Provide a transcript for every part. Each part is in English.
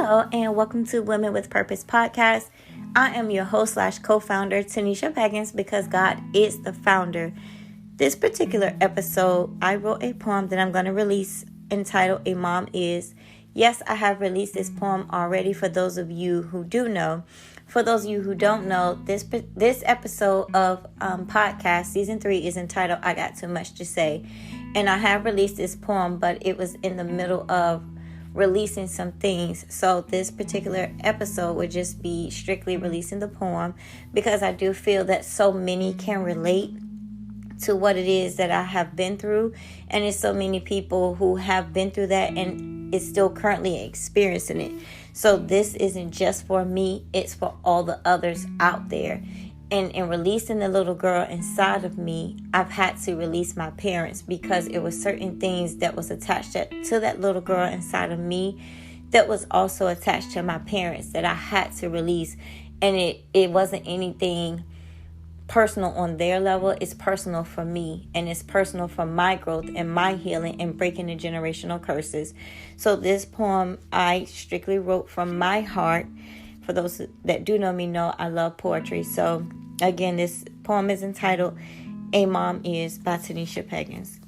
Hello, and welcome to Women with Purpose podcast. I am your host / co-founder, Tanisha Peggins, because God is the founder. This particular episode, I wrote a poem that I'm going to release entitled A Mom Is. Yes, I have released this poem already for those of you who do know. For those of you who don't know, this episode of podcast, season 3, is entitled I Got Too Much to Say. And I have released this poem, but it was in the middle of releasing some things. So this particular episode would just be strictly releasing the poem because I do feel that so many can relate to what it is that I have been through. And there's so many people who have been through that and is still currently experiencing it. So this isn't just for me, it's for all the others out there. And in releasing the little girl inside of me, I've had to release my parents because it was certain things that was attached to that little girl inside of me that was also attached to my parents that I had to release. And it wasn't anything personal on their level. It's personal for me, and it's personal for my growth and my healing and breaking the generational curses. So this poem I strictly wrote from my heart. For those that do know me know I love poetry. So again, this poem is entitled A Mom Is by Tanisha Peggins.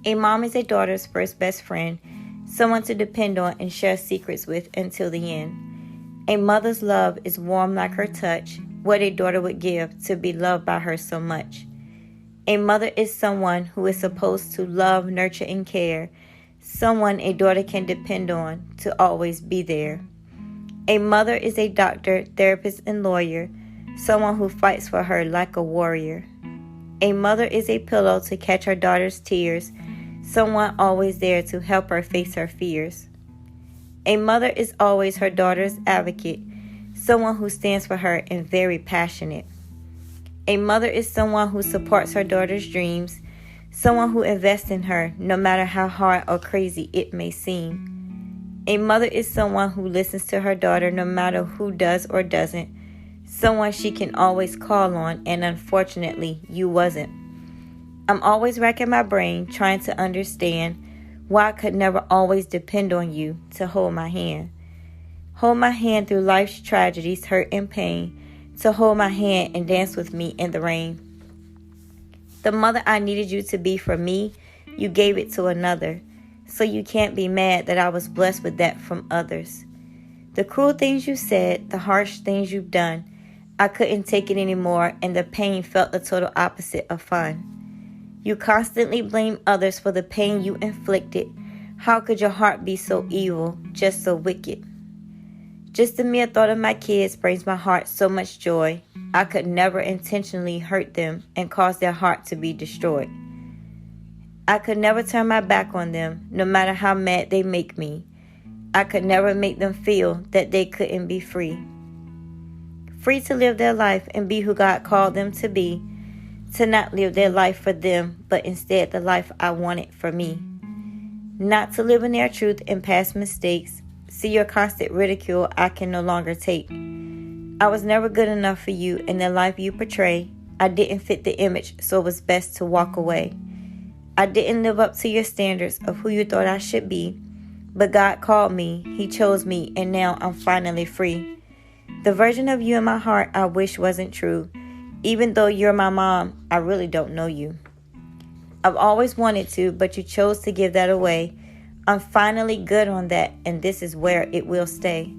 A mom is a daughter's first best friend, someone to depend on and share secrets with until the end. A mother's love is warm like her touch, what a daughter would give to be loved by her so much. A mother is someone who is supposed to love, nurture, and care, someone a daughter can depend on to always be there. A mother is a doctor, therapist, and lawyer, someone who fights for her like a warrior. A mother is a pillow to catch her daughter's tears, someone always there to help her face her fears. A mother is always her daughter's advocate, someone who stands for her and very passionate. A mother is someone who supports her daughter's dreams, someone who invests in her no matter how hard or crazy it may seem. A mother is someone who listens to her daughter no matter who does or doesn't, someone she can always call on, and unfortunately, you wasn't. I'm always racking my brain trying to understand why I could never always depend on you to hold my hand. Hold my hand through life's tragedies, hurt, and pain, to hold my hand and dance with me in the rain. The mother I needed you to be for me, you gave it to another. So you can't be mad that I was blessed with that from others. The cruel things you said, the harsh things you've done, I couldn't take it anymore, and the pain felt the total opposite of fun. You constantly blame others for the pain you inflicted. How could your heart be so evil, just so wicked? Just the mere thought of my kids brings my heart so much joy. I could never intentionally hurt them and cause their heart to be destroyed. I could never turn my back on them, no matter how mad they make me. I could never make them feel that they couldn't be free. Free to live their life and be who God called them to be. To not live their life for them, but instead the life I wanted for me. Not to live in their truth and past mistakes. See your constant ridicule I can no longer take. I was never good enough for you in the life you portray. I didn't fit the image, so it was best to walk away. I didn't live up to your standards of who you thought I should be, but God called me, He chose me, and now I'm finally free. The version of you in my heart I wish wasn't true. Even though you're my mom, I really don't know you. I've always wanted to, but you chose to give that away. I'm finally good on that, and this is where it will stay.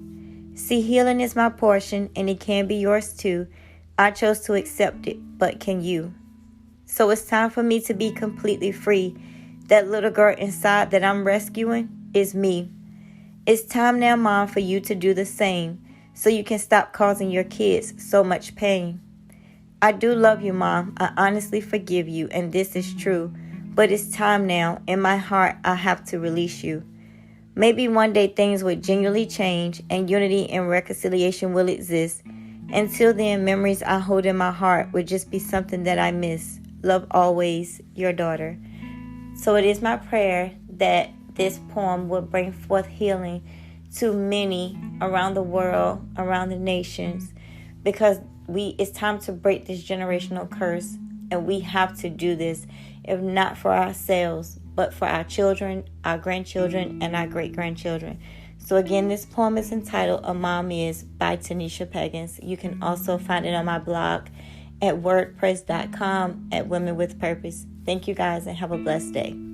See, healing is my portion, and it can be yours too. I chose to accept it, but can you? So it's time for me to be completely free. That little girl inside that I'm rescuing is me. It's time now, Mom, for you to do the same so you can stop causing your kids so much pain. I do love you, Mom. I honestly forgive you, and this is true. But it's time now. In my heart, I have to release you. Maybe one day things will genuinely change and unity and reconciliation will exist. Until then, memories I hold in my heart would just be something that I miss. Love always, your daughter. So it is my prayer that this poem will bring forth healing to many around the world, around the nations, because it's time to break this generational curse, and we have to do this, if not for ourselves, but for our children, our grandchildren, and our great-grandchildren. So again, this poem is entitled A Mom Is by Tanisha Peggins. You can also find it on my blog at wordpress.com at Women with Purpose. Thank you guys and have a blessed day.